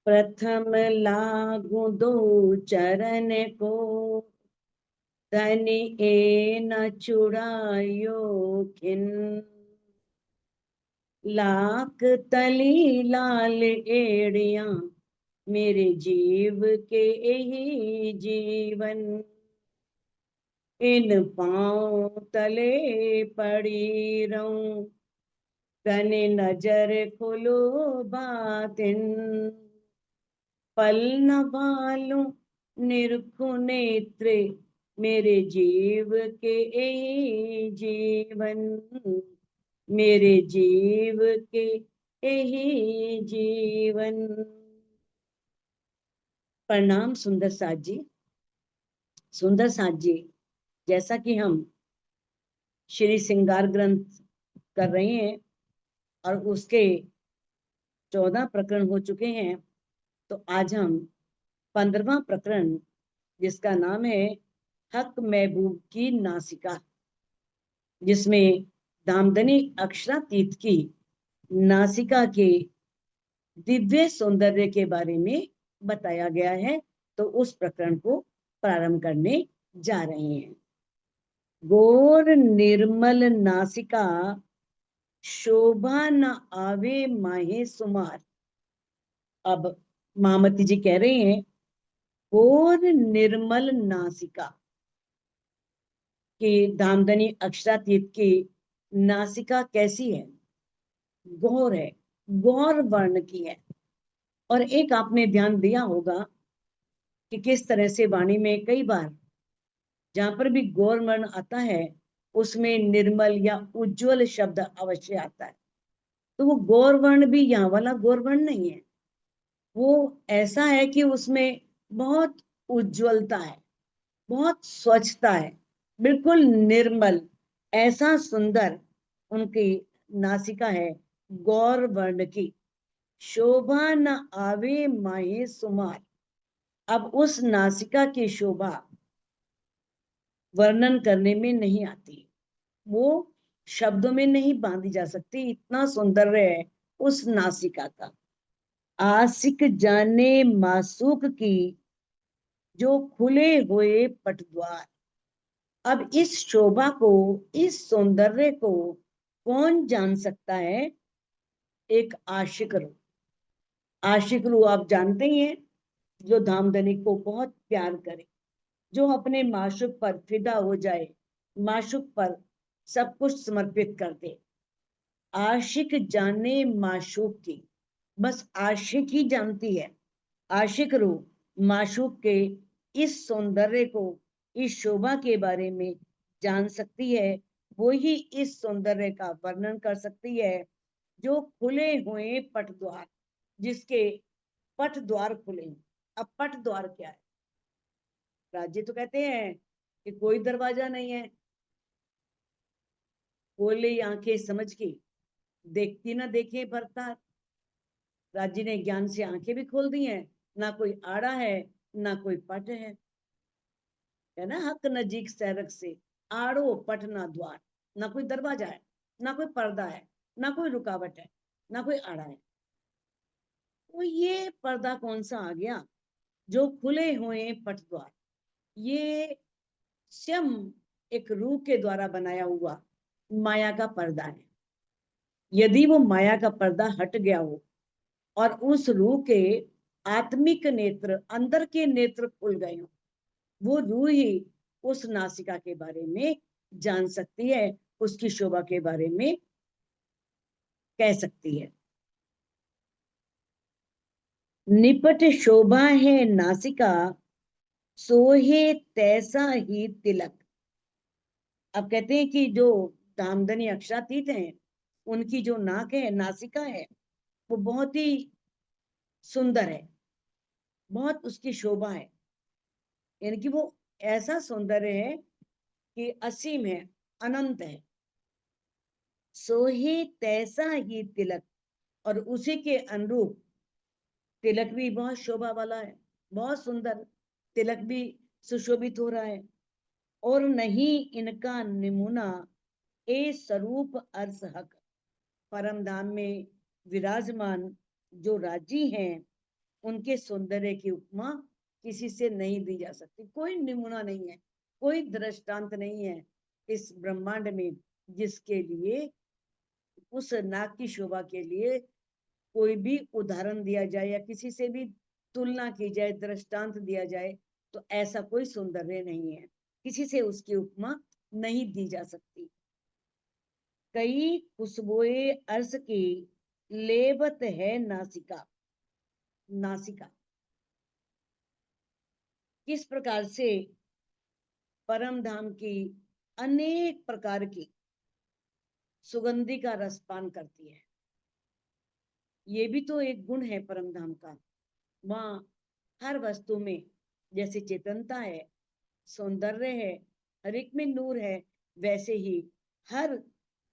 प्रथम लागू दो चरण को, तनि ए न चुड़ायो खिन। लाख तली लाल एड़िया, मेरे जीव के यही जीवन। इन पांव तले पड़ी रहूं, तनि नजर खुलो बातिन। पल न भालूं निरखु नेत्रे, मेरे जीव के यही जीवन। मेरे जीव के यही जीवन। प्रणाम सुंदर साथ जी। सुंदर साथ जी, जैसा कि हम श्री श्रृंगार ग्रंथ कर रहे हैं और उसके 14 प्रकरण हो चुके हैं, तो आज हम 15वां प्रकरण, जिसका नाम है हक महबूब की नासिका, जिसमें दामदनी अक्षरातीत की नासिका के दिव्य सौंदर्य के बारे में बताया गया है, तो उस प्रकरण को प्रारंभ करने जा रहे हैं। गोर निर्मल नासिका, शोभा न आवे माहे सुमार। अब महामती जी कह रहे हैं, गोर निर्मल नासिका कि दामदनी अक्षरातीत की नासिका कैसी है? गौर है, गौर वर्ण की है। और एक आपने ध्यान दिया होगा कि किस तरह से वाणी में कई बार जहां पर भी गौर वर्ण आता है, उसमें निर्मल या उज्जवल शब्द अवश्य आता है। तो वो गौर वर्ण भी यहाँ वाला गौर वर्ण नहीं है, वो ऐसा है कि उसमें बहुत उज्जवलता है, बहुत स्वच्छता है, बिल्कुल निर्मल, ऐसा सुंदर उनकी नासिका है गौर वर्ण की। शोभा न आवे माहे सुमार। अब उस नासिका की शोभा वर्णन करने में नहीं आती, वो शब्दों में नहीं बांधी जा सकती, इतना सौंदर्य है उस नासिका का। आशिक जाने मासूक की, जो खुले हुए पटद्वार। अब इस शोभा को, इस सौंदर्य को कौन जान सकता है? एक आशिक रूह। आशिक रूह आप जानते ही हैं, जो धामधनी को बहुत प्यार करे, जो अपने माशूक पर फिदा हो जाए, माशूक पर सब कुछ समर्पित कर दे। आशिक जाने माशूक की, बस आशिक ही जानती है। आशिक रूह माशूक के इस सौंदर्य को, इस शोभा के बारे में जान सकती है। वो ही इस सौंदर्य का वर्णन कर सकती है। जो खुले हुए पट द्वार, जिसके पट द्वार खुले। अब पट द्वार क्या है? राज्य तो कहते हैं कि कोई दरवाजा नहीं है, खोले आंखें समझ के, देखती ना देखे भरता। राज्य ने ज्ञान से आंखें भी खोल दी हैं, ना कोई आड़ा है ना कोई पट है ना। हक नजीक सैरक से, आड़ो पट ना द्वार। ना कोई दरवाजा है, ना कोई पर्दा है, ना कोई रुकावट है, ना कोई आड़ा है। तो ये पर्दा कौन सा आ गया? जो खुले हुए पट द्वार, ये स्वयं एक रूह के द्वारा बनाया हुआ माया का पर्दा है। यदि वो माया का पर्दा हट गया हो और उस रूह के आत्मिक नेत्र, अंदर के नेत्र खुल गए हो, वो रूह ही उस नासिका के बारे में जान सकती है, उसकी शोभा के बारे में कह सकती है। निपट शोभा है नासिका, सोहे तैसा ही तिलक। अब कहते हैं कि जो दामदनी अक्षरातीत हैं, उनकी जो नाक है, नासिका है, वो बहुत ही सुंदर है, बहुत उसकी शोभा है। यानी कि वो ऐसा सौंदर्य है कि असीम है, अनंत है। सोहे तैसा ही तिलक, और उसी के अनुरूप तिलक भी बहुत शोभा वाला है, बहुत सुंदर तिलक भी सुशोभित हो रहा है। और नहीं इनका निमुना ए स्वरूप अर्स हक। परम धाम में विराजमान जो राजी हैं, उनके सौंदर्य की उपमा किसी से नहीं दी जा सकती। कोई नमूना नहीं है, कोई दृष्टांत नहीं है इस ब्रह्मांड में जिसके लिए, उस नाग की शोभा के लिए कोई भी उदाहरण दिया जाए या किसी से भी तुलना की जाए, दृष्टांत दिया जाए, तो ऐसा कोई सौंदर्य नहीं है, किसी से उसकी उपमा नहीं दी जा सकती। कई खुशबुए अर्श की लेबत है नासिका। नासिका किस प्रकार से परम धाम की अनेक प्रकार की सुगंधि का रसपान करती है। ये भी तो एक गुण है परम धाम का। वहां हर वस्तु में जैसे चेतनता है, सौंदर्य है, हर एक में नूर है, वैसे ही हर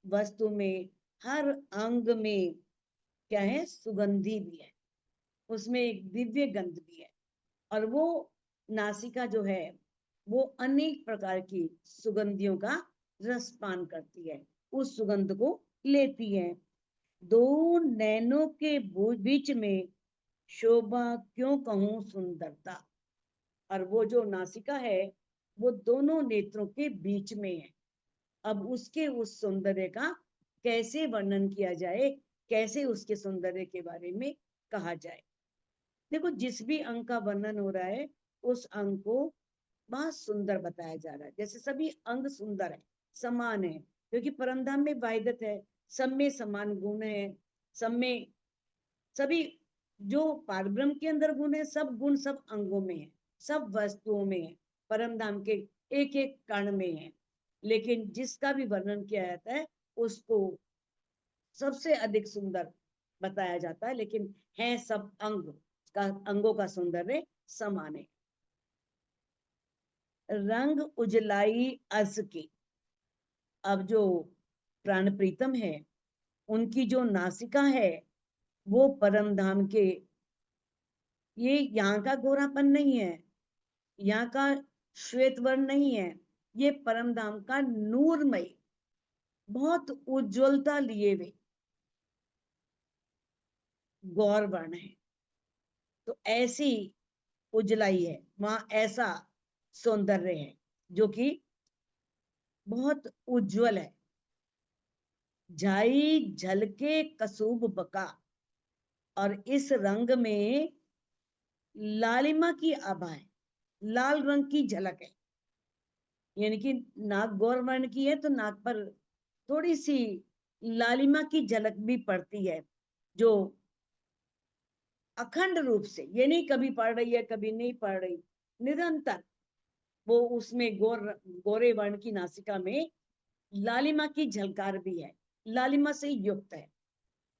वस्तु में, हर अंग में क्या है, सुगंधि भी है, उसमें एक दिव्य गंध भी है। और वो नासिका जो है वो अनेक प्रकार की सुगंधियों का रसपान करती है, उस सुगंध को लेती है। दो नैनों के बीच में शोभा क्यों कहूं सुंदरता। और वो जो नासिका है वो दोनों नेत्रों के बीच में है। अब उसके उस सौंदर्य का कैसे वर्णन किया जाए, कैसे उसके सौंदर्य के बारे में कहा जाए। देखो, जिस भी अंग का वर्णन हो रहा है उस अंग को बहुत सुंदर बताया जा रहा है, जैसे सभी अंग सुंदर है, समान है, क्योंकि परमधाम में वाहिदत है, सब में समान गुण है, सब में सभी जो पारब्रह्म के अंदर गुण है, सब गुण सब अंगों में है, सब वस्तुओं में है, परमधाम के एक एक कण में है। लेकिन जिसका भी वर्णन किया जाता है उसको सबसे अधिक सुंदर बताया जाता है, लेकिन है सब अंग का, अंगों का सौंदर्य समान है। रंग उजलाई अर्श की। अब जो प्राण प्रीतम है उनकी जो नासिका है वो परम धाम के, ये यहाँ का गोरापन नहीं है, यहाँ का श्वेत वर्ण नहीं है, ये परम धाम का नूरमय, बहुत उज्ज्वलता लिए हुए गौर वर्ण है। तो ऐसी उजलाई है वहां, ऐसा सौंदर्य है जो कि बहुत उज्जवल है। झाई झलके कसूब बका। और इस रंग में लालिमा की आभा है, लाल रंग की झलक है, यानी कि नाक गौर वर्ण की है तो नाक पर थोड़ी सी लालिमा की झलक भी पड़ती है, जो अखंड रूप से, ये नहीं कभी पड़ रही है कभी नहीं पड़ रही, निरंतर वो उसमें गोरे वर्ण की नासिका में लालिमा की झलकार भी है, लालिमा से युक्त है।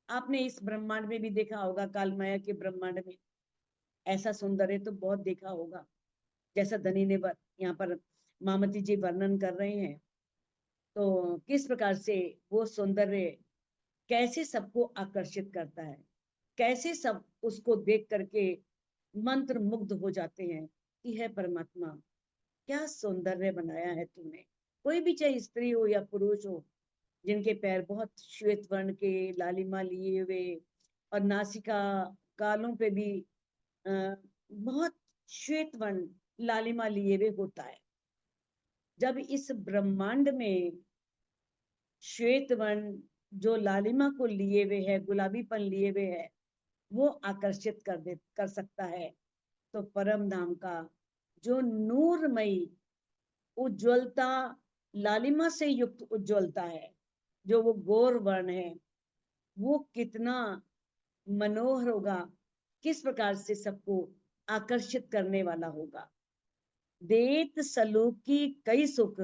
आपने इस ब्रह्मांड में भी देखा होगा, काल माया के ब्रह्मांड में ऐसा सौंदर्य तो बहुत देखा होगा, जैसा धनी ने यहाँ पर मामती जी वर्णन कर रहे हैं। तो किस प्रकार से वो सौंदर्य कैसे सबको आकर्षित करता है, कैसे सब उसको देख करके मंत्र मुग्ध हो जाते हैं कि है परमात्मा, क्या सौंदर्य बनाया है तूने। कोई भी, चाहे स्त्री हो या पुरुष हो, जिनके पैर बहुत श्वेत वर्ण के लालिमा लिए हुए, और नासिका गालों पे भी बहुत श्वेत वर्ण लालिमा लिए हुए होता है। जब इस ब्रह्मांड में श्वेत वर्ण जो लालिमा को लिए हुए है, गुलाबीपन लिए हुए है, वो आकर्षित कर सकता है, तो परम धाम का जो नूरमयी उज्ज्वलता, लालिमा से युक्त उज्ज्वलता है, जो वो गौर वर्ण है, वो कितना मनोहर होगा, किस प्रकार से सबको आकर्षित करने वाला होगा। देत सलूकी कई सुख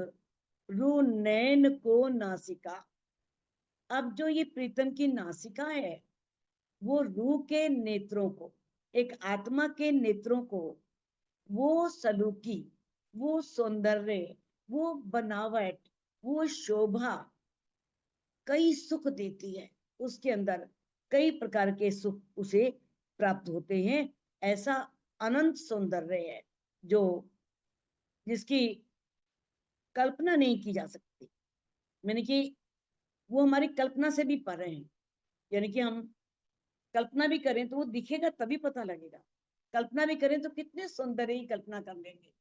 रू नैन को नासिका। अब जो ये प्रीतम की नासिका है वो रूह के नेत्रों को, एक आत्मा के नेत्रों को, वो सलूकी, वो सौंदर्य, वो बनावट, वो शोभा कई सुख देती है। उसके अंदर कई प्रकार के सुख उसे प्राप्त होते हैं। ऐसा अनंत सौंदर्य है जो, जिसकी कल्पना नहीं की जा सकती, यानी कि वो हमारी कल्पना से भी परे हैं। यानी कि हम कल्पना भी करें तो वो दिखेगा तभी पता लगेगा, कल्पना भी करें तो कितने सौंदर्य ही कल्पना कर लेंगे,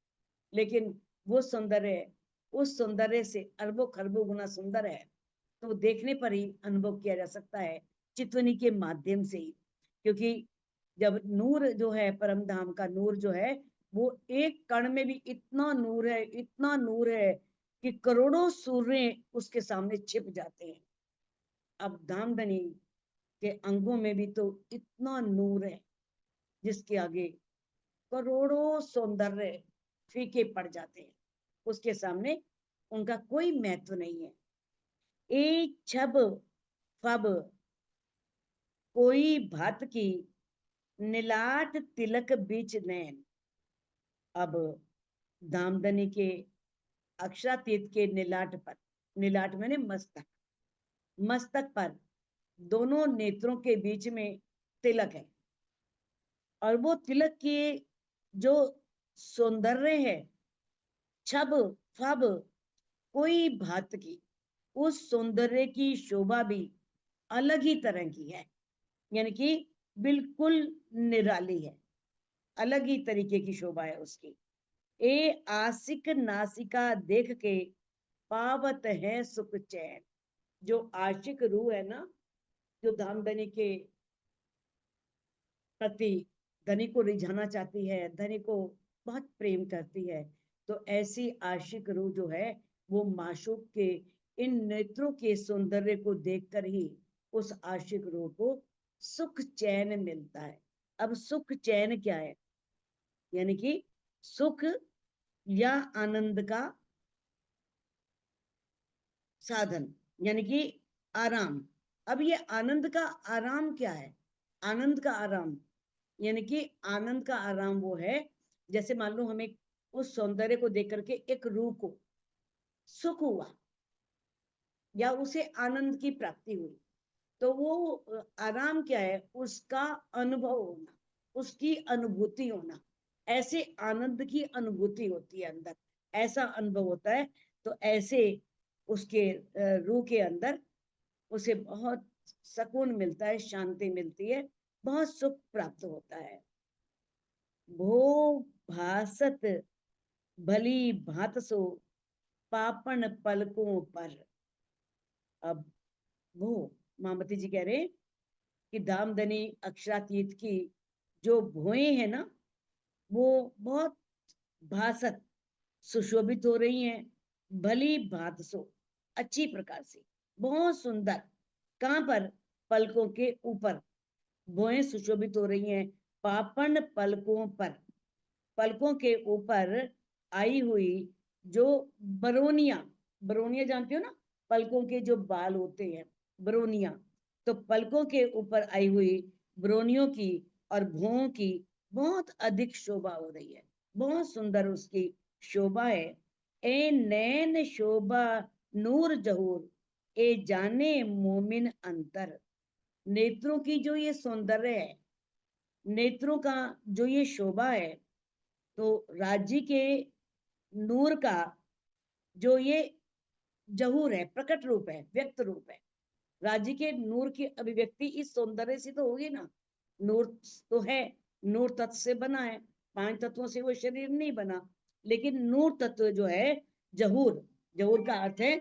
लेकिन वो सौंदर्य उस सौंदर्य से अरबों खरबों गुना सुंदर है, तो देखने पर ही अनुभव किया जा सकता है, चितवनी के माध्यम से ही। क्योंकि जब नूर जो है, परम धाम का नूर जो है, वो एक कण में भी इतना नूर है, इतना नूर है कि करोड़ों सूर्य उसके सामने छिप जाते हैं। अब धामधनी के अंगों में भी तो इतना नूर है जिसके आगे करोड़ों सौंदर्य फीके पड़ जाते हैं, उसके सामने उनका कोई महत्व नहीं है। एक छब फब कोई भात की, नीलाट तिलक बीच नैन। अब धामधनी के अक्षरातीत के नीलाट पर, नीलाट मैंने मस्तक, मस्तक पर दोनों नेत्रों के बीच में तिलक है, और वो तिलक के जो सौंदर्य है, छब फब कोई भात की, उस सौंदर्य की शोभा भी अलग ही तरह की है, यानी कि बिल्कुल निराली है, अलग ही तरीके की शोभा है उसकी। ए आशिक नासिका देख के पावत है सुख चैन। जो आशिक रूह है ना, जो धामधनी के प्रति धनी को रिझाना चाहती है, धनी को बहुत प्रेम करती है, तो ऐसी आशिक रूह जो है, वो माशूक के इन नेत्रों के सौंदर्य को देखकर ही उस आशिक रूह को सुख चैन मिलता है। अब सुख चैन क्या है? यानी कि सुख या आनंद का साधन, यानी कि आराम। अब ये आनंद का आराम क्या है? आनंद का आराम यानी कि आनंद का आराम वो है, जैसे मान लो हमें उस सौंदर्य को देख करके एक रूह को सुख हुआ या उसे आनंद की प्राप्ति हुई, तो वो आराम क्या है? उसका अनुभव होना, उसकी अनुभूति होना। ऐसे आनंद की अनुभूति होती है अंदर, ऐसा अनुभव होता है। तो ऐसे उसके रूह के अंदर उसे बहुत सुकून मिलता है, शांति मिलती है, बहुत सुख प्राप्त होता है। भो भासत भली भात सो पापन पलकों पर। अब वो मामती जी कह रहे कि धामधनी अक्षरातीत की जो भुएं है ना, वो बहुत भासत सुशोभित हो रही हैं, भली भात सो अच्छी प्रकार से, बहुत सुंदर। कहां पर? पलकों के ऊपर भुएं सुशोभित हो रही हैं, पापन पलकों पर, पलकों के ऊपर आई हुई जो बरोनिया, बरोनिया जानते हो ना, पलकों के जो बाल होते हैं, बरोनिया। तो पलकों के ऊपर आई हुई बरोनियों की और भुओं की बहुत अधिक शोभा हो रही है, बहुत सुंदर उसकी शोभा है। ए नैन शोभा नूर जहूर, ए जाने मोमिन अंतर। नेत्रों की जो ये सौंदर्य है, नेत्रों का जो ये शोभा है, तो राज्य के नूर का जो ये जहूर है, प्रकट रूप है, व्यक्त रूप है। राज्य के नूर की अभिव्यक्ति इस सौंदर्य से तो होगी ना। नूर तो है, नूर तत्व से बना है, 5 तत्वों से वो शरीर नहीं बना, लेकिन नूर तत्व जो है, जहूर, जहूर का अर्थ है,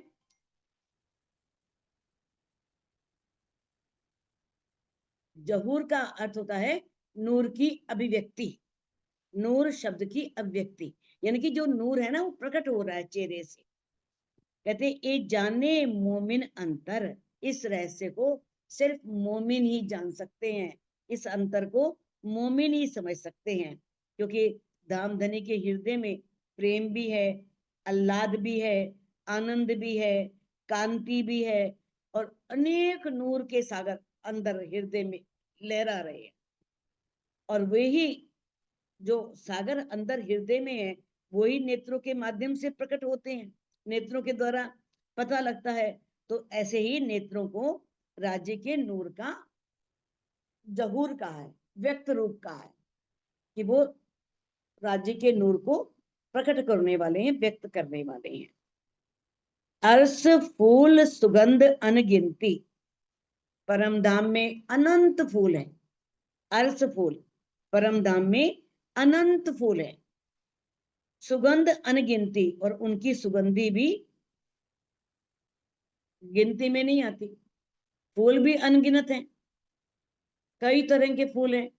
जहूर का अर्थ होता है नूर की अभिव्यक्ति, नूर शब्द की अभिव्यक्ति, यानी कि जो नूर है ना, वो प्रकट हो रहा है चेहरे से। कहते ये जाने मोमिन अंतर, इस रहस्य को सिर्फ मोमिन ही जान सकते हैं, इस अंतर को मोमिन ही समझ सकते हैं। क्योंकि धामधनी के हृदय में प्रेम भी है, आह्लाद भी है, आनंद भी है, कांति भी है, और अनेक नूर के सागर अंदर हृदय में लहरा रहे हैं। और वे ही जो सागर अंदर हृदय में है, वही नेत्रों के माध्यम से प्रकट होते हैं, नेत्रों के द्वारा पता लगता है। तो ऐसे ही नेत्रों को राज्य के नूर का जहूर का है, व्यक्त रूप का है, कि वो राज्य के नूर को प्रकट करने वाले हैं, व्यक्त करने वाले हैं। अर्स फूल सुगंध अनगिनती, परम धाम में अनंत फूल है। अर्स फूल, परम धाम में अनंत फूल है। सुगंध अनगिनती, और उनकी सुगंधी भी गिनती में नहीं आती। फूल भी अनगिनत हैं, कई तरह के फूल हैं,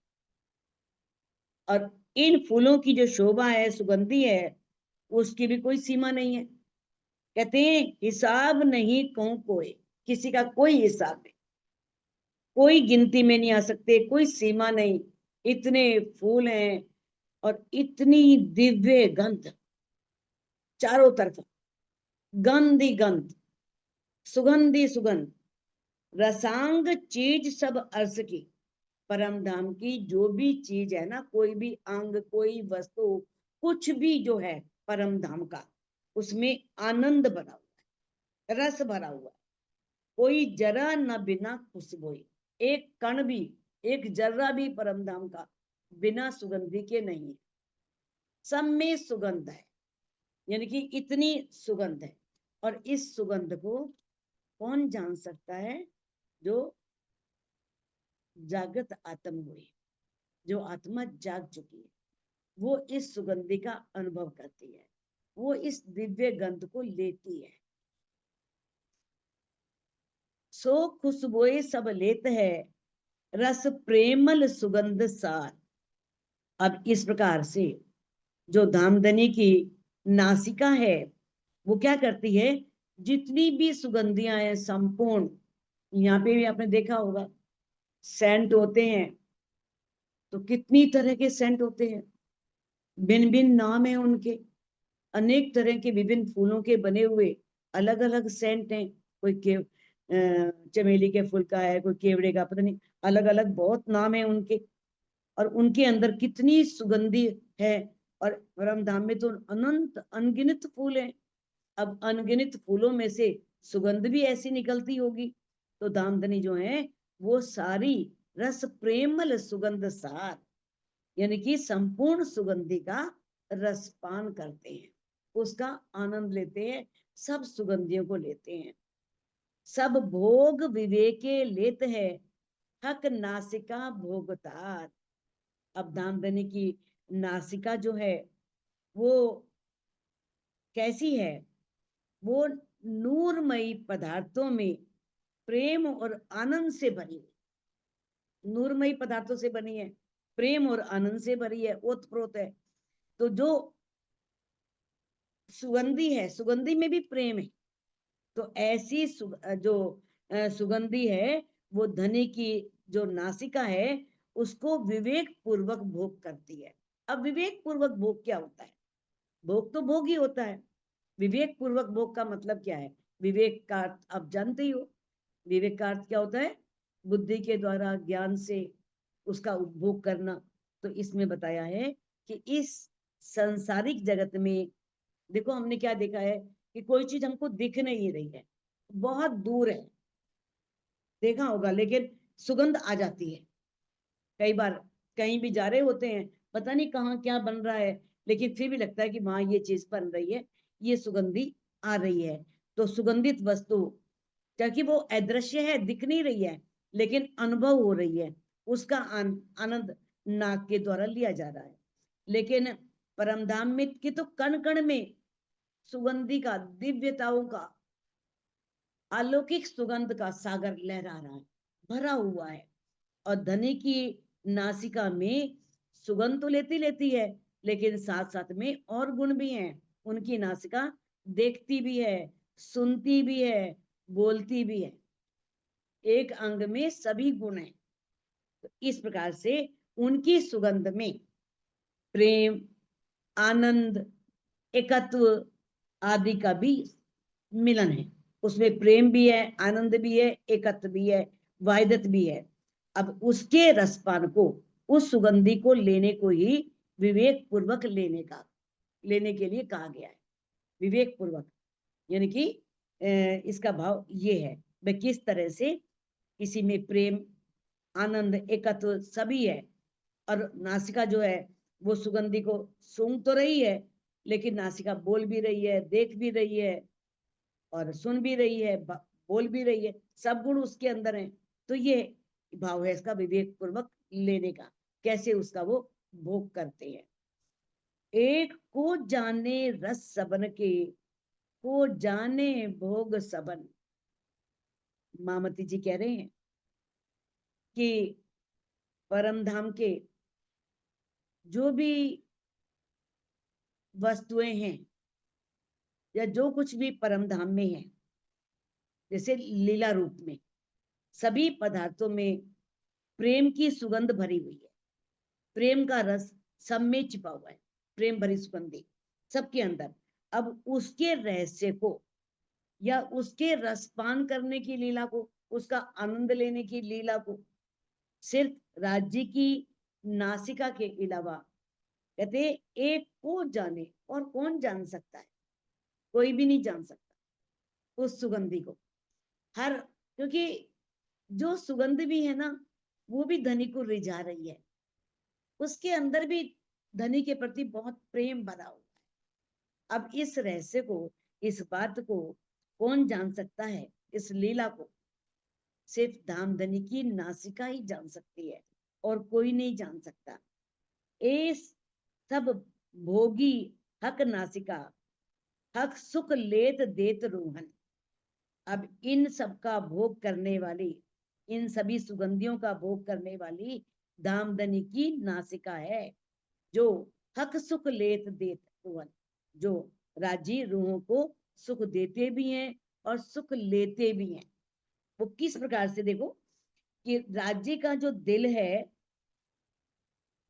और इन फूलों की जो शोभा है, सुगंधी है, उसकी भी कोई सीमा नहीं है। कहते हैं हिसाब नहीं कहूं कोई, किसी का कोई हिसाब नहीं, कोई गिनती में नहीं आ सकते, कोई सीमा नहीं। इतने फूल हैं और इतनी दिव्य गंध, चारों तरफ गंध ही गंध, सुगंधी सुगंध। रसांग चीज सब अर्थ की, परम धाम की जो भी चीज है ना, कोई भी अंग, कोई वस्तु, कुछ भी जो है परम धाम का, उसमें आनंद भरा हुआ है, रस भरा हुआ है। कोई जरा न बिना खुशबू, एक कण भी, एक जर्रा भी परम धाम का बिना सुगंधी के नहीं है। सब में सुगंध है, यानी कि इतनी सुगंध है। और इस सुगंध को कौन जान सकता है? जो जागृत आत्मा हुई, जो आत्मा जाग चुकी है, वो इस सुगंधी का अनुभव करती है, वो इस दिव्य गंध को लेती है। सो खुशबुए सब लेत है, रस प्रेमल सुगंध सार। अब इस प्रकार से जो धामधनी की नासिका है, वो क्या करती है? जितनी भी सुगंधियां हैं संपूर्ण, यहाँ पे भी आपने देखा होगा सेंट होते हैं, तो कितनी तरह के सेंट होते हैं, भिन्न भिन्न नाम है उनके, अनेक तरह के विभिन्न फूलों के बने हुए अलग अलग सेंट हैं। कोई के चमेली के फूल का है, कोई केवड़े का, पता नहीं, अलग अलग बहुत नाम है उनके। और उनके अंदर कितनी सुगंधी है। और परम धाम में तो अनंत अनगिनत फूल हैं। अब अनगिनत फूलों में से सुगंध भी ऐसी निकलती होगी, तो धामधनी जो है वो सारी रस प्रेमल सुगंध सार, यानी कि संपूर्ण सुगंधी का रसपान करते हैं, उसका आनंद लेते हैं, सब सुगंधियों को लेते हैं। सब भोग विवेके लेत है, हक नासिका भोगतार। अब धामधनी की नासिका जो है वो कैसी है? वो नूरमयी पदार्थों में प्रेम और आनंद से भरी है, नूरमयी पदार्थों से बनी है, प्रेम और आनंद से भरी है, ओतप्रोत है। तो जो सुगंधी है, सुगंधी में भी प्रेम है, तो ऐसी जो सुगंधी है, वो धनी की जो नासिका है उसको विवेक पूर्वक भोग करती है। अब विवेक पूर्वक भोग क्या होता है? भोग तो भोग ही होता है। विवेक पूर्वक भोग का मतलब क्या है? विवेक का अर्थ आप जानते ही हो, विवेक का अर्थ क्या होता है? बुद्धि के द्वारा, ज्ञान से उसका उपभोग करना। तो इसमें बताया है कि इस संसारिक जगत में देखो, हमने क्या देखा है कि कोई चीज हमको दिख नहीं रही है, बहुत दूर है, देखा होगा, लेकिन सुगंध आ जाती है। कई बार कहीं भी जा रहे होते हैं, पता नहीं कहाँ क्या बन रहा है, लेकिन फिर भी लगता है कि वहां ये चीज बन रही है, ये सुगंधी आ रही है। तो सुगंधित वस्तु, क्योंकि वो अदृश्य है, दिख नहीं रही है, लेकिन अनुभव हो रही है, उसका आनंद नाक के द्वारा लिया जा रहा है। लेकिन परमधाम में की तो कण कण में सुगंधी का, दिव्यताओं का, अलौकिक सुगंध का सागर लहरा रहा है, भरा हुआ है। और धनी की नासिका में सुगंध तो लेती लेती है, लेकिन साथ साथ में और गुण भी हैं। उनकी नासिका देखती भी है, सुनती भी है, बोलती भी है, एक अंग में सभी गुण हैं। तो इस प्रकार से उनकी सुगंध में प्रेम, आनंद, एकत्व आदि का भी मिलन है। उसमें प्रेम भी है, आनंद भी है, एकत्व भी है, वाहिदत भी है। अब उसके रसपान को, उस सुगंधी को लेने को ही विवेक पूर्वक लेने के लिए कहा गया है। विवेक पूर्वक यानी कि इसका भाव ये है, मैं किस तरह से किसी में प्रेम, आनंद, एकत्व सभी है। और नासिका जो है वो सुगंधी को सूंघ तो रही है, लेकिन नासिका बोल भी रही है, देख भी रही है, और सुन भी रही है, बोल भी रही है, सब गुण उसके अंदर हैं। तो ये भाव है इसका विवेक पूर्वक लेने का, कैसे उसका वो भोग करते हैं। एक को जाने रस सबन के, को जाने भोग सबन। मामती जी कह रहे हैं कि परम धाम के जो भी वस्तुएं हैं या जो कुछ भी परम धाम में है, जैसे लीला रूप में सभी पदार्थों में प्रेम की सुगंध भरी हुई है, प्रेम का रस सब में छिपा हुआ है, प्रेम भरी सुगंधी सबके अंदर। अब उसके रहस्य को या उसके रसपान करने की लीला को, उसका आनंद लेने की लीला को सिर्फ राज्य की नासिका के अलावा कहते एक को जाने, और कौन जान सकता है, कोई भी नहीं जान सकता उस सुगंधी को। हर, क्योंकि जो सुगंध भी है ना, वो भी धनी को रिझा रही है, उसके अंदर भी धनी के प्रति बहुत प्रेम भरा हुआ है। अब इस रहस्य को, इस बात को कौन जान सकता है, इस लीला को सिर्फ धामधनी की नासिका ही जान सकती है, और कोई नहीं जान सकता। ए सब भोगी हक नासिका, हक सुख लेत देत रोहन। अब इन सब का भोग करने वाली, इन सभी सुगंधियों का भोग करने वाली धामधनी की नासिका है, जो हक सुख लेत देत रोहन, जो राजी रूहों को सुख देते भी हैं और सुख लेते भी हैं। वो किस प्रकार से, देखो कि राज्य का जो दिल है,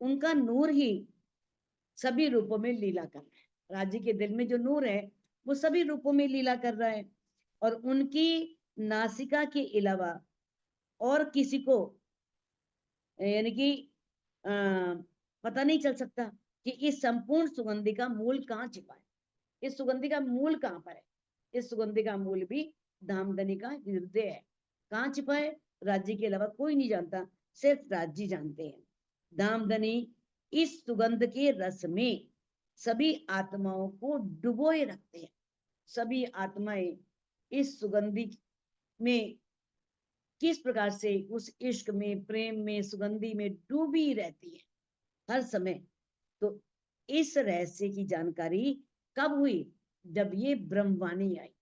उनका नूर ही सभी रूपों में लीला कर रहा है। राज्य के दिल में जो नूर है वो सभी रूपों में लीला कर रहा है, और उनकी नासिका के अलावा और किसी को यानी कि पता नहीं चल सकता कि इस संपूर्ण सुगंधि का मूल कहाँ छिपा है, इस सुगंधि का मूल कहाँ पर है। इस सुगंधि का मूल भी धामधनी का हृदय है। कहाँ छिपा है, राज्य के अलावा कोई नहीं जानता, सिर्फ राज्य जानते हैं। धामधनी इस सुगंध के रस में सभी आत्माओं को डुबोए रखते हैं। सभी आत्माएं इस सुगंधि में किस प्रकार से उस इश्क में, प्रेम में, सुगंधि में डूबी रहती है हर समय। तो इस रहस्य की जानकारी कब हुई, जब ये ब्रह्मवाणी आई।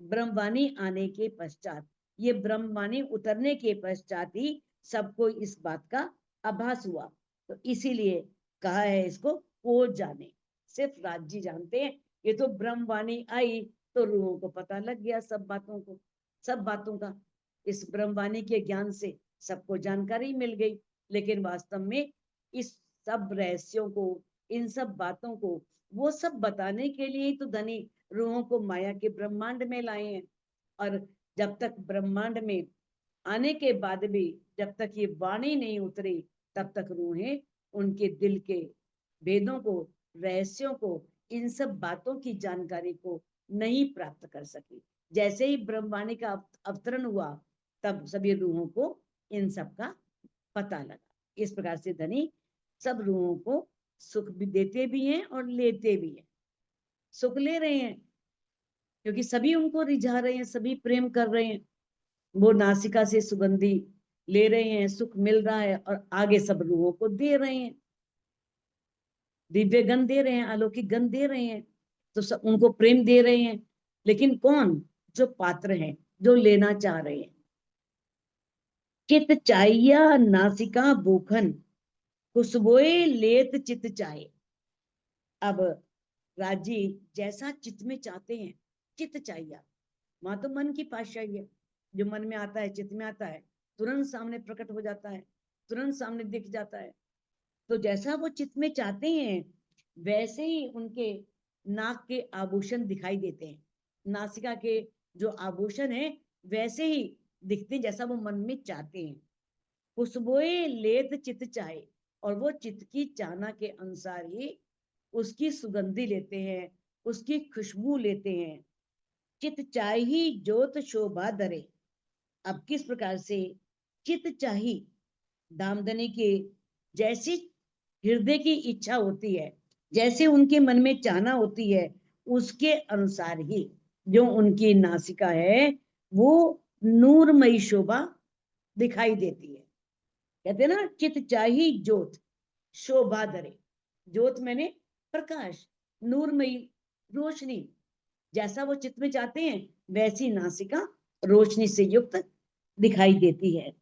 ब्रह्मवाणी आने के पश्चात, ये ब्रह्मवाणी उतरने के पश्चात ही सबको इस बात का आभास हुआ। तो इसीलिए कहा है इसको को जाने, सिर्फ राज्य जानते हैं। ये तो ब्रह्मवाणी आई तो रूहों को पता लग गया सब बातों को, सब बातों का। इस ब्रह्मवाणी के ज्ञान से सबको जानकारी मिल गई, लेकिन वास्तव में इस सब रहस्यों को, इन सब बातों को वो सब बताने के लिए ही तो धनी रूहों को माया के ब्रह्मांड में लाए हैं। और जब तक ब्रह्मांड में आने के बाद भी जब तक ये वाणी नहीं उतरी, तब तक रूहें उनके दिल के भेदों को, रहस्यों को, इन सब बातों की जानकारी को नहीं प्राप्त कर सकी। जैसे ही ब्रह्मवाणी का अवतरण हुआ, तब सभी रूहों को इन सब का पता लगा। इस प्रकार से धनी सब रूहों को सुख भी देते भी हैं और लेते भी हैं। सुख ले रहे हैं क्योंकि सभी उनको रिझा रहे हैं, सभी प्रेम कर रहे हैं, वो नासिका से सुगंधी ले रहे हैं, सुख मिल रहा है, और आगे सब रूहों को दे रहे हैं, दिव्य गंध दे रहे हैं, अलौकिक गंध दे रहे हैं, तो सब उनको प्रेम दे रहे हैं। लेकिन कौन, जो पात्र हैं, जो लेना चाह रहे हैं। चित चाहिया नासिका बोखन, खुशबोए लेत चित चाहे। अब राजी जैसा चित्त में चाहते हैं, चित्त चाहिए, वहां तो मन की पातशाही है, जो मन में आता है, चित्त में आता है, तुरंत सामने प्रकट हो जाता है, तुरंत सामने दिख जाता है। तो जैसा वो चित्त में चाहते हैं, वैसे ही उनके नाक के आभूषण दिखाई देते हैं, नासिका के जो आभूषण है वैसे ही दिखते जैसा वो मन में चाहते हैं। खुशबुए लेत चित चाहे, और वो चित्त की चाहना के अनुसार ही उसकी सुगंधी लेते हैं, उसकी खुशबू लेते हैं। चित चाही ज्योत शोभा धरे। अब किस प्रकार से चित चाही दामदनी के, जैसी हृदय की इच्छा होती है, जैसे उनके मन में चाहना होती है, उसके अनुसार ही जो उनकी नासिका है वो नूरमयी शोभा दिखाई देती है। कहते हैं ना, चित चाही ज्योत शोभा धरे। ज्योत मैंने प्रकाश, नूरमयी रोशनी, जैसा वो चित्त में चाहते हैं वैसी नासिका रोशनी से युक्त दिखाई देती है।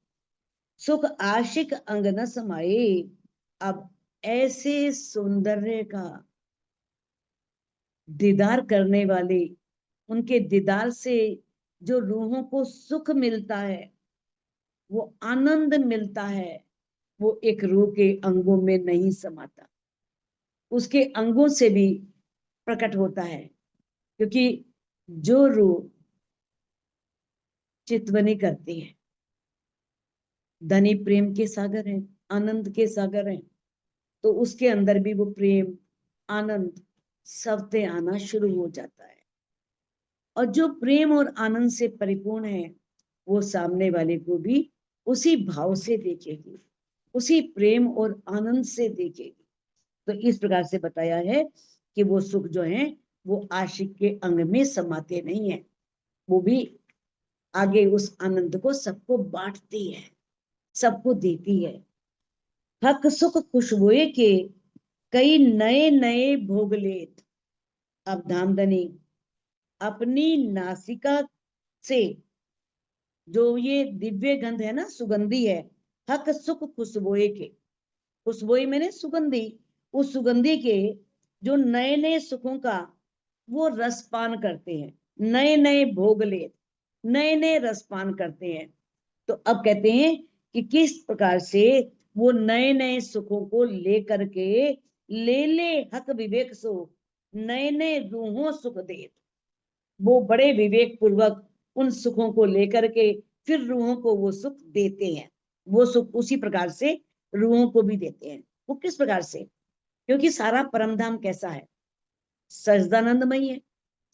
सुख आशिक अंग न समाये। अब ऐसे सौंदर्य का दीदार करने वाले, उनके दीदार से जो रूहों को सुख मिलता है, वो आनंद मिलता है, वो एक रूह के अंगों में नहीं समाता, उसके अंगों से भी प्रकट होता है। क्योंकि जो रूह चितवनी करती है, धनी प्रेम के सागर है, आनंद के सागर है, तो उसके अंदर भी वो प्रेम आनंद सवते आना शुरू हो जाता है। और जो प्रेम और आनंद से परिपूर्ण है, वो सामने वाले को भी उसी भाव से देखेगी, उसी प्रेम और आनंद से देखेगी। तो इस प्रकार से बताया है कि वो सुख जो है वो आशिक के अंग में समाते नहीं है, वो भी आगे उस आनंद को सबको बांटती है, सबको देती है। हक सुख खुशबुए के कई नए नए भोग लेत। अब धामधनी अपनी नासिका से जो ये दिव्य गंध है ना, सुगंधी है, हक सुख खुशबुए के, खुशबुई मैंने सुगंधी, उस सुगंधी के जो नए नए सुखों का वो रसपान करते हैं, नए नए भोग ले, नए नए रसपान करते हैं। तो अब कहते हैं कि किस प्रकार से वो नए नए सुखों को लेकर के ले ले हक विवेक सो, नए नए रूहों सुख दे। वो बड़े विवेक पूर्वक उन सुखों को लेकर के फिर रूहों को वो सुख देते हैं। वो सुख उसी प्रकार से रूहों को भी देते हैं। वो किस प्रकार से? क्योंकि सारा परमधाम कैसा है? सच्चिदानंदमय है,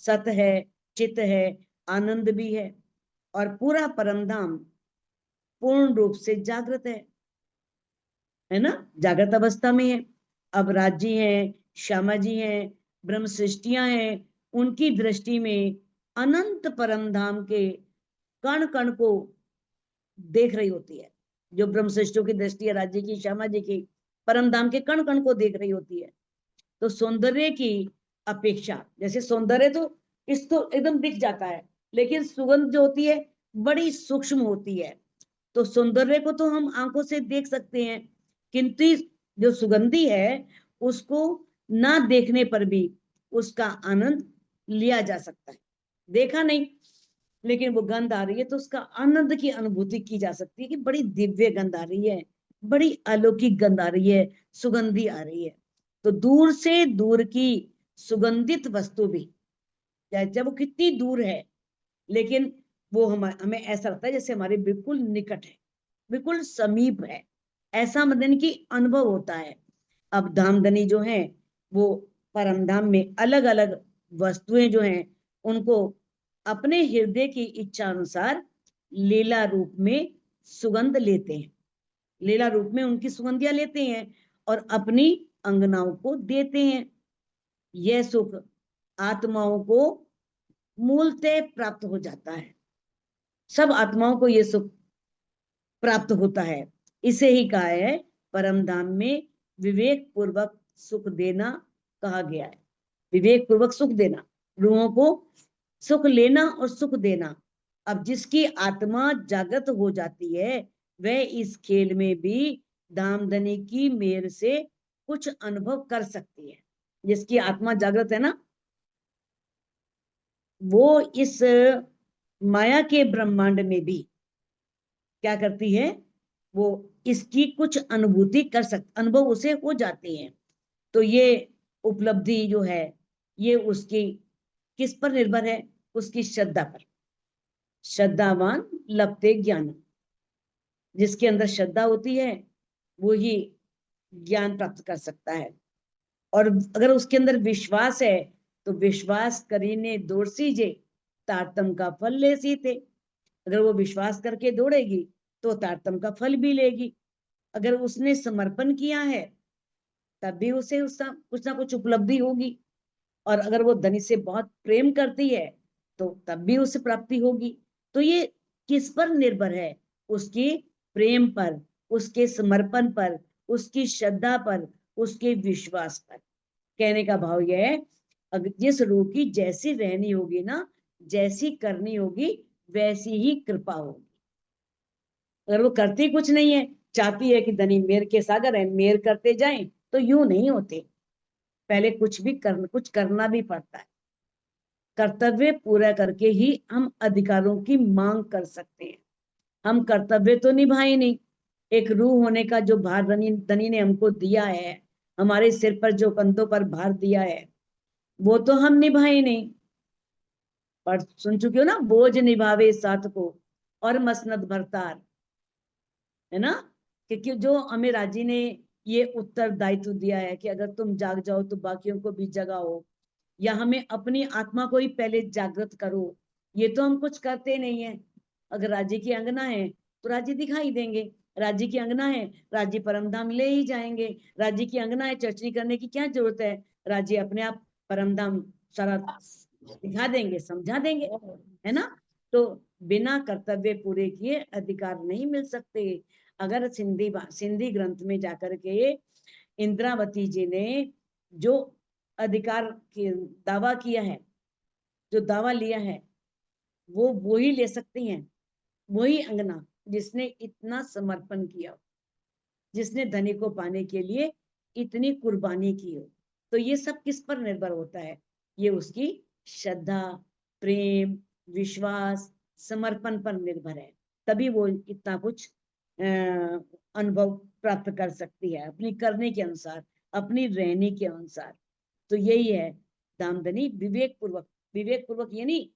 सत है, चित है, आनंद भी है, और पूरा परमधाम पूर्ण रूप से जागृत है ना, जागृत अवस्था में है। अब राज जी हैं, श्यामा जी हैं, ब्रह्म सृष्टियां हैं, उनकी दृष्टि में अनंत परमधाम के कण कण को देख रही होती है। जो ब्रह्म सृष्टियों की दृष्टि है राज्य की, श्यामा जी की, परमधाम के कण कण को देख रही होती है। तो सौंदर्य की अपेक्षा, जैसे सौंदर्य तो इसको एकदम दिख जाता है, लेकिन सुगंध जो होती है बड़ी सूक्ष्म होती है। तो सौंदर्य को तो हम आंखों से देख सकते हैं, किंतु जो सुगंधी है उसको ना देखने पर भी उसका आनंद लिया जा सकता है। देखा नहीं, लेकिन वो गंध आ रही है तो उसका आनंद की अनुभूति की जा सकती है कि बड़ी दिव्य गंध आ रही है, बड़ी अलौकिक गंध आ रही है, सुगंधी आ रही है। तो दूर से दूर की सुगंधित वस्तु भी, जब वो कितनी दूर है, लेकिन वो हमें ऐसा लगता है जैसे हमारे बिल्कुल निकट है, बिल्कुल समीप है, ऐसा मतलब कि अनुभव होता है। अब धामधनी जो है वो परमधाम में अलग अलग वस्तुएं जो हैं उनको अपने हृदय की इच्छा अनुसार लीला रूप में सुगंध लेते हैं, लीला रूप में उनकी सुगंधियां लेते हैं और अपनी अंगनाओं को देते हैं। यह सुख आत्माओं को मूलतः प्राप्त हो जाता है, सब आत्माओं को यह सुख प्राप्त होता है। इसे ही कहा है परम धाम में विवेक पूर्वक सुख देना कहा गया है। विवेक पूर्वक सुख देना, रूहों को सुख लेना और सुख देना। अब जिसकी आत्मा जागृत हो जाती है वह इस खेल में भी धामधनी की मेर से कुछ अनुभव कर सकती है। जिसकी आत्मा जागृत है ना, वो इस माया के ब्रह्मांड में भी क्या करती है, वो इसकी कुछ अनुभूति कर सकती, अनुभव उसे हो जाते हैं। तो ये उपलब्धि जो है ये उसकी किस पर निर्भर है? उसकी श्रद्धा पर। श्रद्धावान लभते ज्ञान, जिसके अंदर श्रद्धा होती है वो ही ज्ञान प्राप्त कर सकता है। और अगर उसके अंदर विश्वास है तो विश्वास करीने दौड़सी जे तारतम का फल ले सी थे। अगर वो विश्वास करके दौड़ेगी तो तारतम का फल भी लेगी। अगर उसने समर्पण किया है तब भी उसे उसका कुछ ना कुछ उपलब्धि होगी। और अगर वो धनी से बहुत प्रेम करती है तो तब भी उसे प्राप्ति होगी। तो ये किस पर निर्भर है? उसके प्रेम पर, उसके समर्पण पर, उसकी श्रद्धा पर, उसके विश्वास पर। कहने का भाव यह है, अगर जिस रूह की जैसी रहनी होगी ना, जैसी करनी होगी, वैसी ही कृपा होगी। अगर वो करती कुछ नहीं है, चाहती है कि धनी मेर के सागर है, मेर करते जाएं, तो यूं नहीं होते। पहले कुछ करना भी पड़ता है। कर्तव्य पूरा करके ही हम अधिकारों की मांग कर सकते हैं। हम कर्तव्य तो निभाए नहीं। एक रूह होने का जो भार धनी ने हमको दिया है, हमारे सिर पर जो कंधों पर भार दिया है, वो तो हम निभाए नहीं। पर सुन चुके हो ना, बोझ निभावे साथ को और मसनद भरतार, है ना। क्योंकि जो हमें राजी ने ये उत्तरदायित्व दिया है कि अगर तुम जाग जाओ तो बाकियों को भी जगाओ, या हमें अपनी आत्मा को ही पहले जागृत करो, ये तो हम कुछ करते नहीं है। अगर राज्य की अंगना है तो राज्य दिखाई देंगे, राज्य की अंगना है राज्य परम धाम ले ही जाएंगे, राज्य की अंगना है चर्चनी करने की क्या जरूरत है, राज्य अपने आप परम धाम सारा दिखा देंगे, समझा देंगे, है ना। तो बिना कर्तव्य पूरे किए अधिकार नहीं मिल सकते। अगर सिंधी ग्रंथ में जाकर के इंद्रावती जी ने जो अधिकार की दावा किया है, जो दावा लिया है, वो ही ले सकती हैं। वही अंगना जिसने इतना समर्पण किया, जिसने धनी को पाने के लिए इतनी कुर्बानी की हो। तो ये सब किस पर निर्भर होता है? ये उसकी श्रद्धा, प्रेम, विश्वास, समर्पण पर निर्भर है। तभी वो इतना कुछ अनुभव प्राप्त कर सकती है, अपनी करने के अनुसार, अपनी रहने के अनुसार। तो यही है दामदनी विवेक पूर्वक। विवेक पूर्वक ये नहीं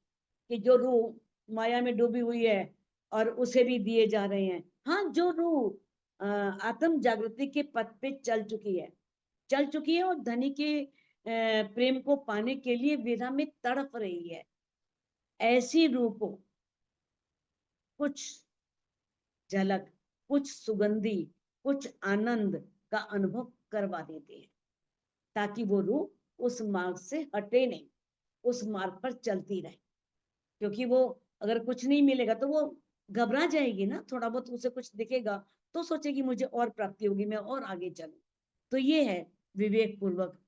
कि जो रूह माया में डूबी हुई है और उसे भी दिए जा रहे हैं। हाँ, जो रूह आत्म जागृति के पथ पे चल चुकी है और धनी के प्रेम को पाने के लिए विरह में तड़प रही है, ऐसी रूह को कुछ झलक, कुछ सुगंधी, कुछ आनंद का अनुभव करवा देते हैं, ताकि वो रूह उस मार्ग से हटे नहीं, उस मार्ग पर चलती रहे। क्योंकि वो अगर कुछ नहीं मिलेगा तो वो घबरा जाएगी ना, थोड़ा बहुत उसे कुछ दिखेगा तो सोचेगी मुझे और प्राप्ति होगी, मैं और आगे चलूं। तो ये है विवेक पूर्वक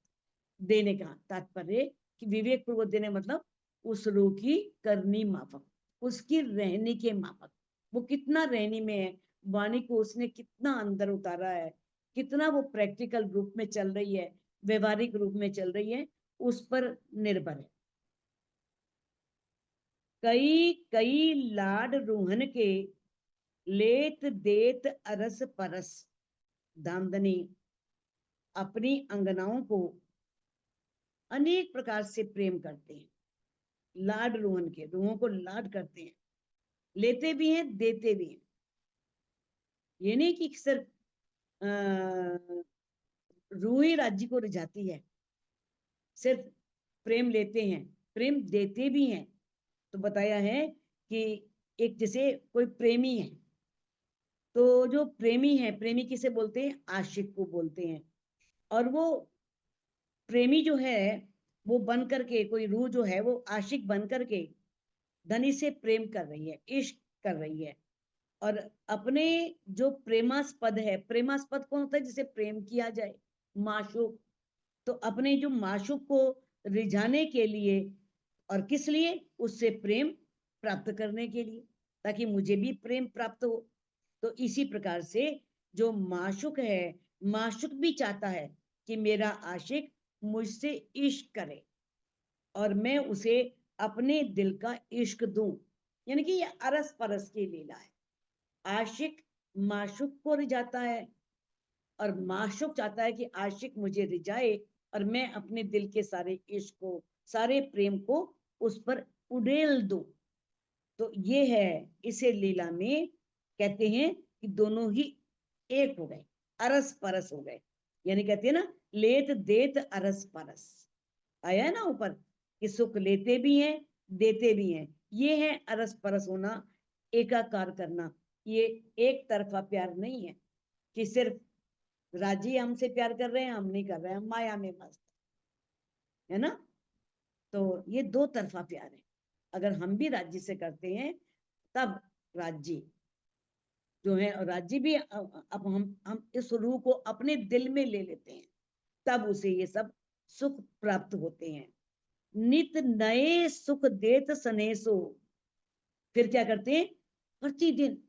देने का तात्पर्य, कि विवेक पूर्वक देने मतलब उस रूह की करनी माफक, उसकी रहने के माफक, वो कितना रहने में है, वाणी को उसने कितना अंदर उतारा है, कितना वो प्रैक्टिकल रूप में चल रही है, व्यवहारिक रूप में चल रही है, उस पर निर्भर है। कई कई लाड रूहन के लेत देत अरस परस। दामदनी अपनी अंगनाओं को अनेक प्रकार से प्रेम करते हैं। लाड रूहन के, रूहों को लाड करते हैं, लेते भी हैं, देते भी हैं। ये नहीं कि सिर्फ रूह ही राज्य को रिझाती है, सिर्फ प्रेम लेते हैं, प्रेम देते भी हैं। तो बताया है कि एक जैसे कोई प्रेमी है, तो जो प्रेमी है, प्रेमी किसे बोलते हैं? आशिक को बोलते हैं। और वो प्रेमी जो है, वो बन करके, कोई रूह जो है वो आशिक बन करके धनी से प्रेम कर रही है, इश्क कर रही है। और अपने जो प्रेमास्पद है, प्रेमास्पद कौन होता है जिसे प्रेम किया जाए? माशूक। तो अपने जो माशूक को रिझाने के लिए, और किस लिए? उससे प्रेम प्राप्त करने के लिए, ताकि मुझे भी प्रेम प्राप्त हो। तो इसी प्रकार से जो माशूक है, माशूक भी चाहता है कि मेरा आशिक मुझसे इश्क करे और मैं उसे अपने दिल का इश्क दूं। यानी कि ये अरस परस की लीला है। आशिक माशूक को रिझाता है और माशूक चाहता है कि आशिक मुझे रिझाए और मैं अपने दिल के सारे इश्क को, सारे प्रेम को उस पर उड़ेल दूं। तो ये है, इसे लीला में कहते हैं कि दोनों ही एक हो गए, अरस परस हो गए। यानी कहते हैं ना, लेत देत अरस परस। आया है ना ऊपर, कि सुख लेते भी हैं, देते भी हैं। ये है अरस परस होना, एकाकार करना। ये एक तरफा प्यार नहीं है कि सिर्फ राजी हमसे प्यार कर रहे हैं, हम नहीं कर रहे हैं, माया में मस्त, है ना। तो ये दो तरफा प्यार है। अगर हम भी राज्य से करते हैं तब राज्य जो है, और राज्य भी अब हम इस रूह को अपने दिल में ले लेते हैं, तब उसे ये सब सुख प्राप्त होते हैं। नित नए सुख देत सनेसो, फिर क्या करते हैं, प्रतिदिन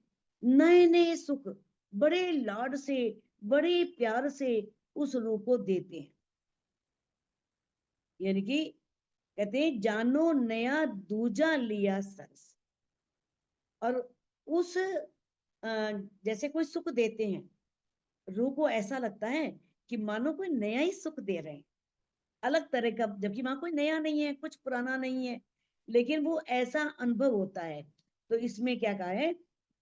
नए नए सुख बड़े लाड से, बड़े प्यार से उस रूह को देते हैं। यानी कि कहते हैं जानो नया दूजा लिया सरस। और उस जैसे कोई सुख देते हैं, रूह को ऐसा लगता है कि मानो कोई नया ही सुख दे रहे हैं, अलग तरह का, जबकि वहां कोई नया नहीं है, कुछ पुराना नहीं है, लेकिन वो ऐसा अनुभव होता है। तो इसमें क्या कहा है,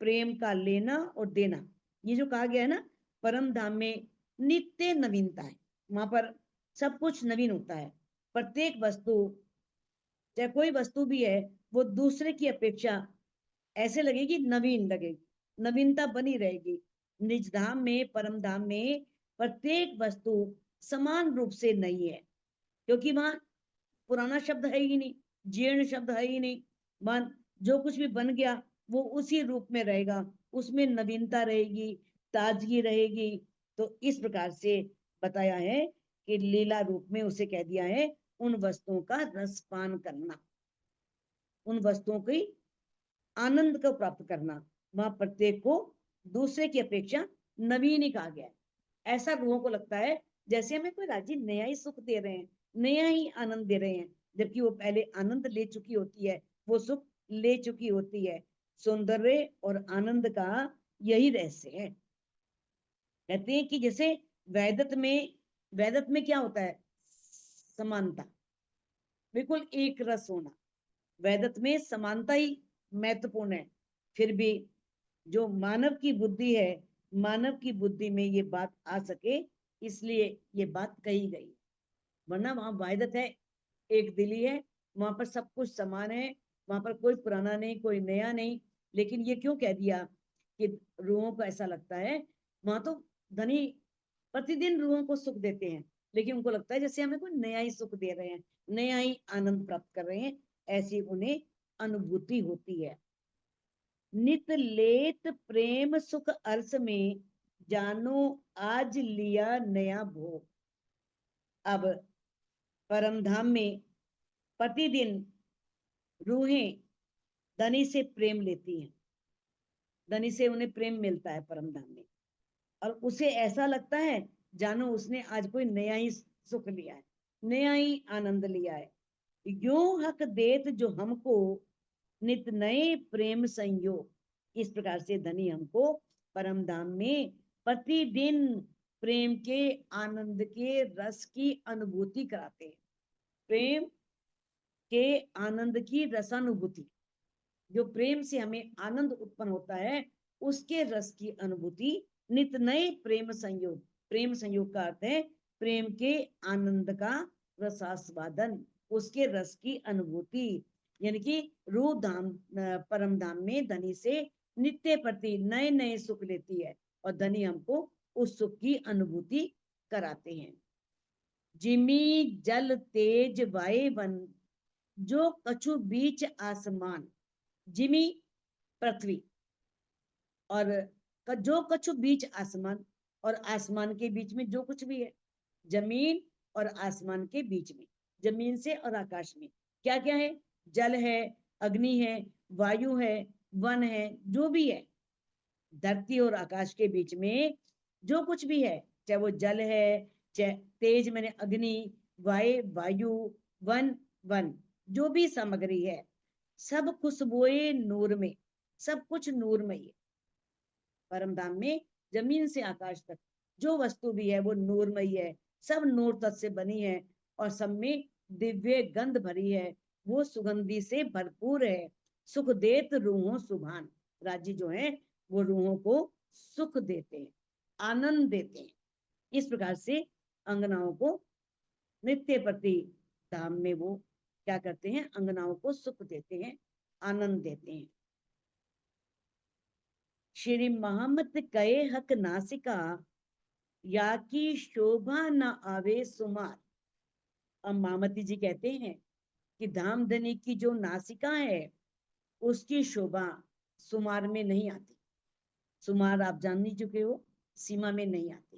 प्रेम का लेना और देना। ये जो कहा गया है ना, परम धाम में नित्य नवीनता है, वहां पर सब कुछ नवीन होता है। प्रत्येक वस्तु, चाहे कोई वस्तु भी है, वो दूसरे की अपेक्षा ऐसे लगेगी, नवीन लगेगी, नवीनता बनी रहेगी। निज धाम में, परम धाम में प्रत्येक वस्तु समान रूप से नई है, क्योंकि वहां पुराना शब्द है ही नहीं, जीर्ण शब्द है ही नहीं। मन जो कुछ भी बन गया वो उसी रूप में रहेगा, उसमें नवीनता रहेगी, ताजगी रहेगी। तो इस प्रकार से बताया है कि लीला रूप में उसे कह दिया है उन वस्तुओं का रसपान करना, उन वस्तुओं की आनंद को प्राप्त करना। वहां प्रत्येक को दूसरे की अपेक्षा नवीन ही कहा गया है। ऐसा रूहों को लगता है जैसे हमें कोई राज्य नया ही सुख दे रहे हैं, नया ही आनंद दे रहे हैं, जबकि वो पहले आनंद ले चुकी होती है, वो सुख ले चुकी होती है। सौंदर्य और आनंद का यही रहस्य है। कहते हैं कि जैसे वैदत में क्या होता है, समानता, बिल्कुल एक रस होना। वैदत में समानता ही महत्वपूर्ण है। फिर भी जो मानव की बुद्धि है, मानव की बुद्धि में ये बात आ सके, इसलिए ये बात कही गई। वरना वहां वायदत है, एक दिली है, वहां पर सब कुछ समान है, वहां पर कोई पुराना नहीं, कोई नया नहीं। लेकिन ये क्यों कह दिया कि रूहों को ऐसा लगता है, वहां तो धनी प्रतिदिन रूहों को सुख देते हैं, लेकिन उनको लगता है जैसे हमें कोई नया ही सुख दे रहे हैं, नया ही आनंद प्राप्त कर रहे हैं, ऐसी उन्हें अनुभूति होती है। नित लेत प्रेम सुख अर्स में, जानो आज लिया नया भोग। अब परम धाम में प्रतिदिन रूहें धनी से प्रेम लेती हैं, धनी से उन्हें प्रेम मिलता है परम धाम में, और उसे ऐसा लगता है जानो उसने आज कोई नया ही सुख लिया है, नया ही आनंद लिया है। यो हक देत जो हमको नित नए प्रेम संयोग। इस प्रकार से धनी हमको परम धाम में प्रतिदिन प्रेम के आनंद के रस की अनुभूति कराते हैं। प्रेम के आनंद की रसानुभूति, जो प्रेम से हमें आनंद उत्पन्न होता है, उसके रस की अनुभूति नित नए प्रेम संयोग। प्रेम संयोग का अर्थ है प्रेम के आनंद का रसास्वादन, उसके रस की अनुभूति। यानी कि रूह धाम, परम धाम में धनी से नित्य प्रति नए नए सुख लेती है, और धनी हमको उस सुख की अनुभूति कराते हैं। जिमी जल तेज वाए वन, जो कछु बीच आसमान। जिमी पृथ्वी, और जो कछु बीच आसमान, और आसमान के बीच में जो कुछ भी है, जमीन और आसमान के बीच में, जमीन से और आकाश में क्या क्या है, जल है, अग्नि है, वायु है, वन है, जो भी है, धरती और आकाश के बीच में जो कुछ भी है, चाहे वो जल है, चाहे तेज मैंने अग्नि, वायु, वन, वन, जो भी सामग्री है, सब खुशबुए नूर में, सब कुछ नूर में ही है। परम धाम में जमीन से आकाश तक जो वस्तु भी है वो नूरमयी है, सब नूर तत्व से बनी है, और सब में दिव्य गंध भरी है, वो सुगंधि से भरपूर है। सुख देत रूहों सुभान। राज्य जो है वो रूहों को सुख देते हैं, आनंद देते हैं। इस प्रकार से अंगनाओं को नित्य प्रति धाम में वो क्या करते हैं, अंगनाओं को सुख देते हैं, आनंद देते हैं। श्री मोहम्मद कहे हक नासिका, या की शोभा न आवे सुमार। अब महामती जी कहते हैं कि धामधनी की जो नासिका है उसकी शोभा सुमार में नहीं आती। सुमार आप जान ही चुके हो, सीमा में नहीं आती।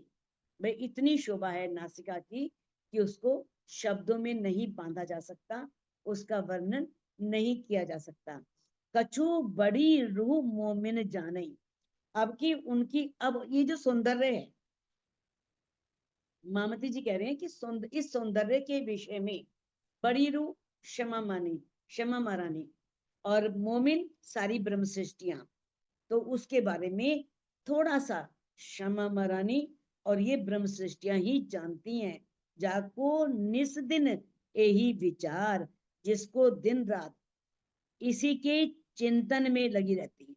भाई इतनी शोभा है नासिका की कि उसको शब्दों में नहीं बांधा जा सकता, उसका वर्णन नहीं किया जा सकता। कछु बड़ी रूह मोमिन जाने। अब की उनकी, अब ये जो सौंदर्य है, मामती जी कह रहे हैं कि इस सौंदर्य के विषय में बड़ी रूह क्षमा मानी, क्षमा मारानी, और मोमिन सारी ब्रह्म सृष्टियां, तो उसके बारे में थोड़ा सा क्षमा मरानी और ये ब्रह्म सृष्टियां ही जानती हैं। जाको निस दिन यही विचार, जिसको दिन रात इसी के चिंतन में लगी रहती है,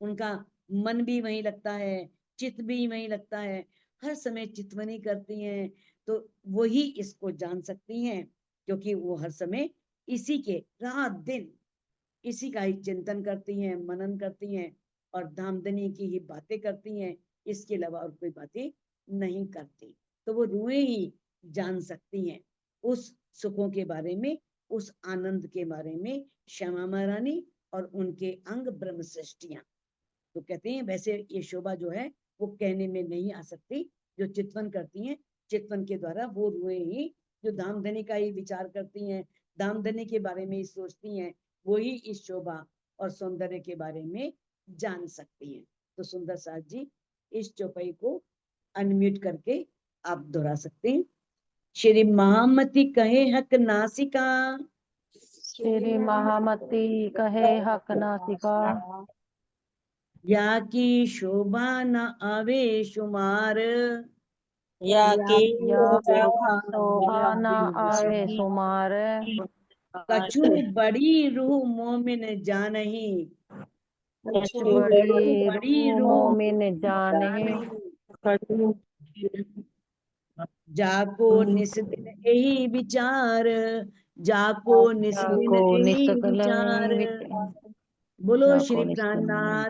उनका मन भी वहीं लगता है, चित्त भी वहीं लगता है, हर समय चितवनी करती हैं, तो वही इसको जान सकती हैं, क्योंकि वो हर समय इसी के रात दिन इसी का ही चिंतन करती हैं, मनन करती हैं और धामधनी की ही बातें करती हैं, इसके अलावा और कोई बातें नहीं करती। तो वो रूहें ही जान सकती हैं उस सुखों के बारे में, उस आनंद के बारे में, श्यामा महारानी और उनके अंग ब्रह्म सृष्टियां। तो कहते हैं वैसे ये शोभा जो है वो कहने में नहीं आ सकती, जो चितवन करती हैं, चितवन के द्वारा वो रूहें ही जो धामधनी का ही विचार करती हैं, धामधनी के बारे में ही सोचती हैं, वो ही इस शोभा और सौंदर्य के बारे में जान सकती हैं। तो सुंदर साथ जी इस चौपाई को अनम्यूट करके आप दोहरा सकते हैं। श्री महामती कहे हक नासिका, श्री महामती कहे हक नासिका, या की शोभा न आवे शुमार, या के या शोभा न आवे सुमार, कछु बड़ी रूह मोमिन जानही, कछु बड़ी बड़ी रूह रूह मोमिन जाने, जाको निस दिन यही विचार, जाको निस दिन जाको यही निस्कल विचार। विच- बोलो जाको श्री निस्कल प्राणनाथ